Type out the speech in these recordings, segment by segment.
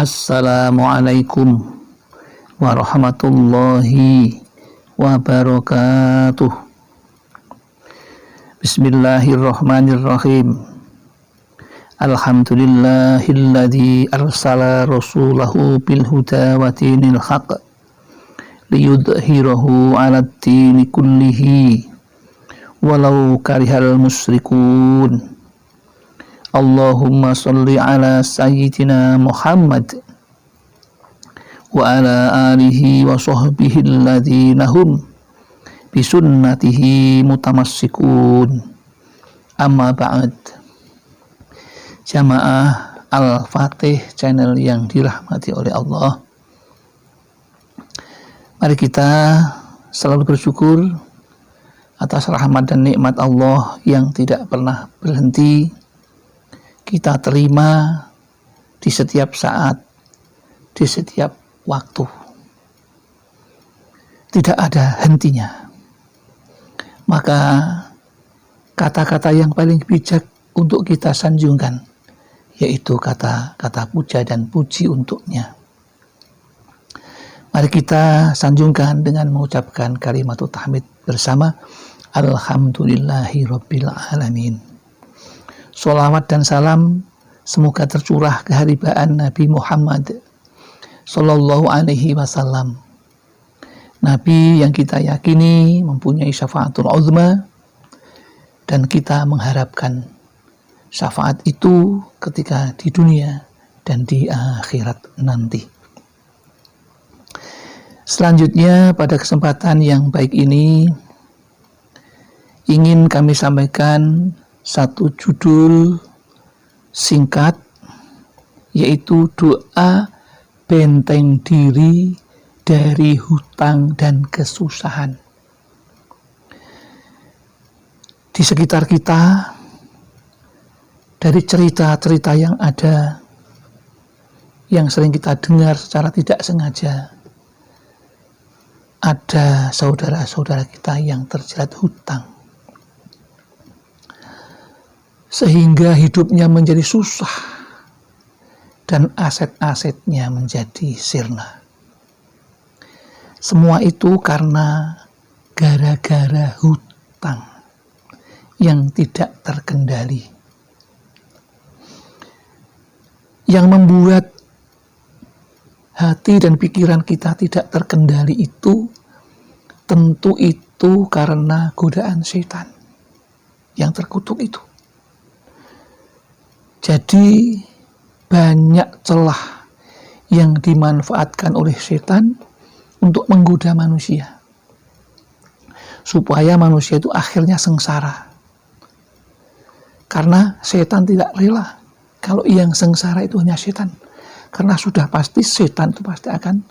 Assalamualaikum warahmatullahi wabarakatuh. Bismillahirrahmanirrahim. Alhamdulillahilladzi arsala rasulahu bil huda wa dinil haqq liyudhhirahu 'alad dini kullihi walau karihal musyrikun. Allahumma sholli ala sayyidina Muhammad wa ala alihi wa sahbihi alladhina hum bisunnatihi mutamassikun. Amma ba'd. Jamaah Al-Fatih channel yang dirahmati oleh Allah, mari kita selalu bersyukur atas rahmat dan nikmat Allah yang tidak pernah berhenti kita terima di setiap saat, di setiap waktu. Tidak ada hentinya. Maka kata-kata yang paling bijak untuk kita sanjungkan yaitu kata-kata puja dan puji untuknya. Mari kita sanjungkan dengan mengucapkan kalimat tahmid bersama. Alhamdulillahi Rabbil Alamin. Sholawat dan salam semoga tercurah keharibaan Nabi Muhammad Sallallahu Alaihi Wasallam, Nabi yang kita yakini mempunyai syafaatul uzma, dan kita mengharapkan syafaat itu ketika di dunia dan di akhirat nanti. Selanjutnya pada kesempatan yang baik ini ingin kami sampaikan satu judul singkat, yaitu doa benteng diri dari hutang dan kesusahan. Di sekitar kita, dari cerita-cerita yang ada, yang sering kita dengar secara tidak sengaja, ada saudara-saudara kita yang terjerat hutang, sehingga hidupnya menjadi susah dan aset-asetnya menjadi sirna. Semua itu karena gara-gara hutang yang tidak terkendali, yang membuat hati dan pikiran kita tidak terkendali itu, tentu itu karena godaan setan yang terkutuk itu. Jadi banyak celah yang dimanfaatkan oleh setan untuk menggoda manusia, supaya manusia itu akhirnya sengsara. Karena setan tidak rela kalau yang sengsara itu hanya setan, karena sudah pasti setan itu pasti akan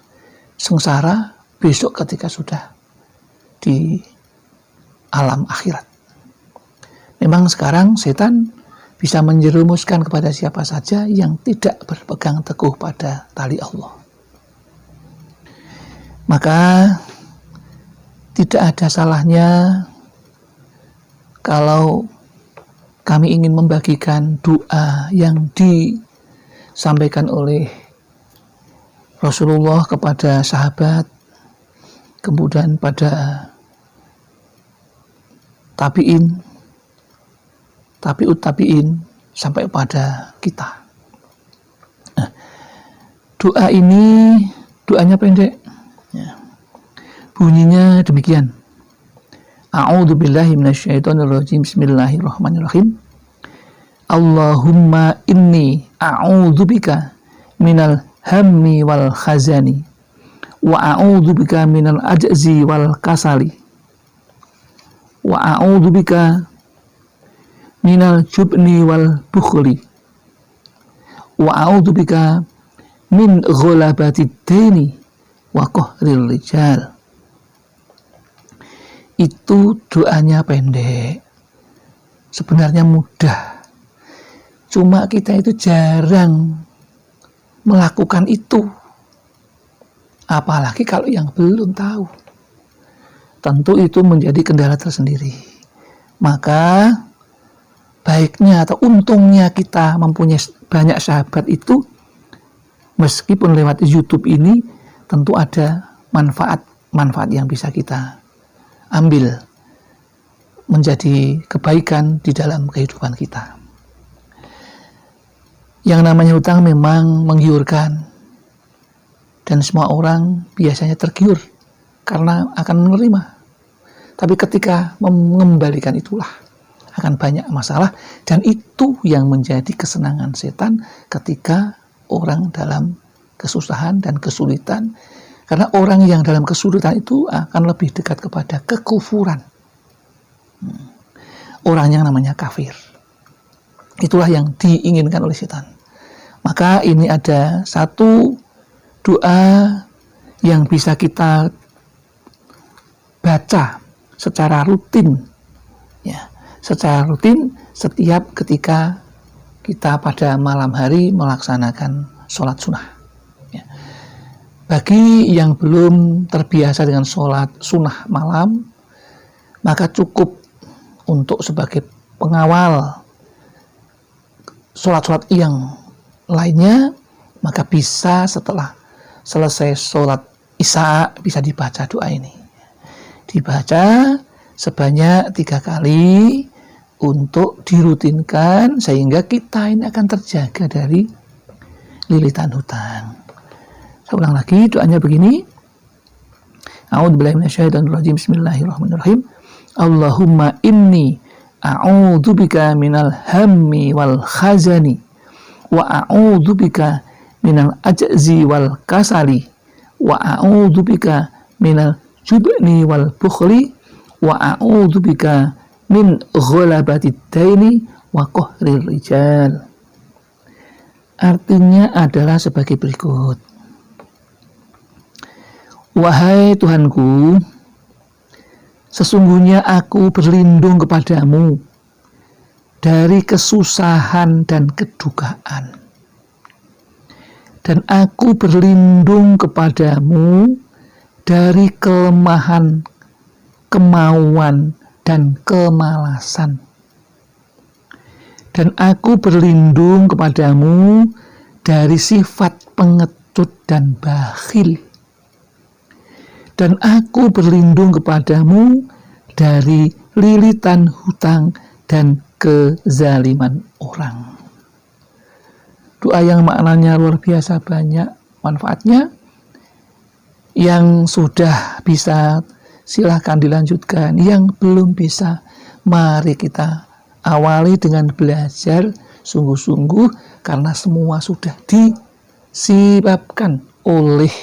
sengsara besok ketika sudah di alam akhirat. Memang sekarang setan bisa menjerumuskan kepada siapa saja yang tidak berpegang teguh pada tali Allah. Maka tidak ada salahnya kalau kami ingin membagikan doa yang disampaikan oleh Rasulullah kepada sahabat, kemudian pada tabi'in, tabi'ut tabi'in, sampai pada kita. Nah, doa ini doanya pendek ya. Bunyinya demikian. A'udzubillahi minasyaitonirrajim. Bismillahirrahmanirrahim. Allahumma inni a'udzubika minal hammi wal khazani wa a'udzubika minal ajzi wal kasali wa a'udzubika minal jubni wal bukhli wa a'udzubika min ghalabatid daini wa qahril rijal. Itu doanya pendek, sebenarnya mudah, cuma kita itu jarang melakukan itu, apalagi kalau yang belum tahu. Tentu itu menjadi kendala tersendiri. Maka baiknya atau untungnya kita mempunyai banyak sahabat itu Meskipun lewat YouTube ini tentu ada manfaat yang bisa kita ambil menjadi kebaikan di dalam kehidupan kita. Yang namanya hutang memang menggiurkan, dan semua orang biasanya tergiur karena akan menerima. Tapi ketika mengembalikan itulah akan banyak masalah, dan itu yang menjadi kesenangan setan ketika orang dalam kesusahan dan kesulitan. Karena orang yang dalam kesulitan itu akan lebih dekat kepada kekufuran. Orang yang namanya kafir. Itulah yang diinginkan oleh setan. Maka ini ada satu doa yang bisa kita baca secara rutin, ya, secara rutin setiap ketika kita pada malam hari melaksanakan sholat sunnah. Ya. Bagi yang belum terbiasa dengan sholat sunnah malam, maka cukup untuk sebagai pengawal sholat-sholat yang lainnya, maka bisa setelah selesai sholat isya bisa dibaca doa ini. Dibaca sebanyak 3 kali untuk dirutinkan sehingga kita ini akan terjaga dari lilitan hutang. Saya ulang lagi, doanya begini. A'udzubillahi minasyaitonirrajim. Bismillahirrahmanirrahim. Allahumma inni a'udzubika minal hammi wal khazani wa a'udzubika minal ajzi wal kasali wa a'udzubika minal jubni wal bukhli wa a'udzubika min ghalabatid daini wa qahrir rijal. Artinya adalah sebagai berikut. Wahai Tuhanku, sesungguhnya aku berlindung kepadamu dari kesusahan dan kedukaan. Dan aku berlindung kepadamu dari kelemahan, kemauan, dan kemalasan. Dan aku berlindung kepadamu dari sifat pengecut dan bakhil. Dan aku berlindung kepadamu dari lilitan hutang dan kezaliman orang. Doa yang maknanya luar biasa banyak manfaatnya. Yang sudah bisa silahkan dilanjutkan. Yang belum bisa, mari kita awali dengan belajar sungguh-sungguh, karena semua sudah disebabkan oleh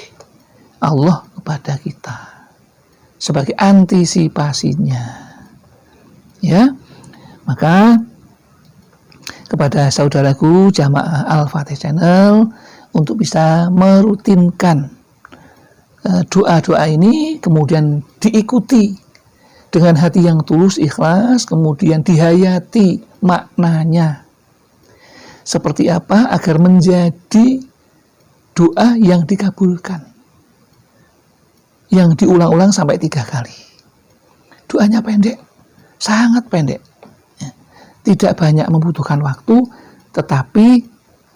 Allah kepada kita sebagai antisipasinya. Ya, maka kepada saudaraku jamaah Al-Fatih Channel untuk bisa merutinkan doa-doa ini, kemudian diikuti dengan hati yang tulus, ikhlas, kemudian dihayati maknanya seperti apa agar menjadi doa yang dikabulkan, yang diulang-ulang sampai 3 kali. Doanya pendek, sangat pendek, tidak banyak membutuhkan waktu, tetapi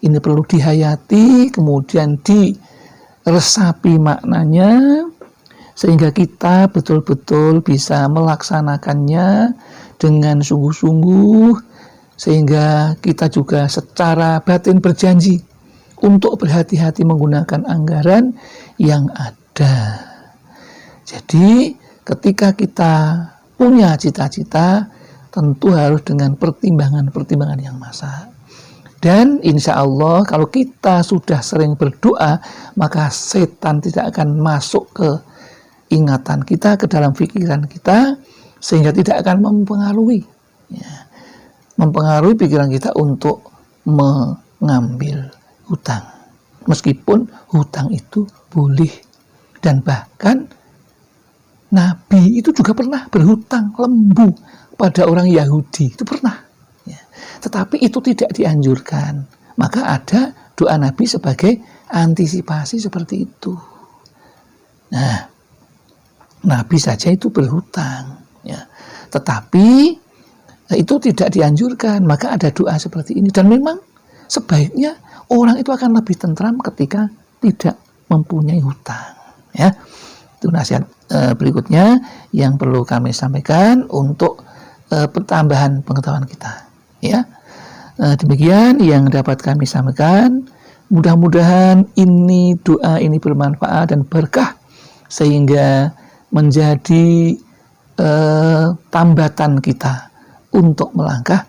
ini perlu dihayati, kemudian diresapi maknanya, sehingga kita betul-betul bisa melaksanakannya dengan sungguh-sungguh, sehingga kita juga secara batin berjanji untuk berhati-hati menggunakan anggaran yang ada. Jadi ketika kita punya cita-cita, tentu harus dengan pertimbangan-pertimbangan yang masak. Dan insya Allah kalau kita sudah sering berdoa, maka setan tidak akan masuk ke ingatan kita, ke dalam pikiran kita, sehingga tidak akan mempengaruhi pikiran kita untuk mengambil hutang. Meskipun hutang itu boleh, dan bahkan Nabi itu juga pernah berhutang lembu pada orang Yahudi, itu pernah. Tetapi itu tidak dianjurkan. Maka ada doa Nabi sebagai antisipasi seperti itu. Nah, Nabi saja itu berhutang, ya. Tetapi itu tidak dianjurkan. Maka ada doa seperti ini. Dan memang sebaiknya orang itu akan lebih tentram ketika tidak mempunyai hutang. Ya, itu nasihat berikutnya yang perlu kami sampaikan untuk pertambahan pengetahuan kita. Ya, demikian yang dapat kami sampaikan. Mudah-mudahan ini doa ini bermanfaat dan berkah sehingga menjadi tambatan kita untuk melangkah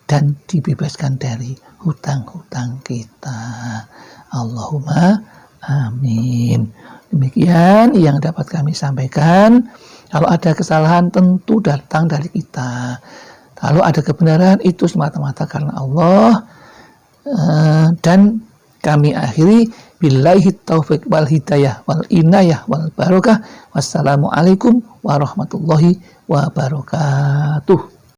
dan dibebaskan dari hutang-hutang kita. Allahumma amin. Demikian yang dapat kami sampaikan. Kalau ada kesalahan tentu datang dari kita. Kalau ada kebenaran itu semata-mata karena Allah. Dan kami akhiri billahi taufiq wal hidayah wal inayah wal barokah. Wassalamualaikum warahmatullahi wabarakatuh.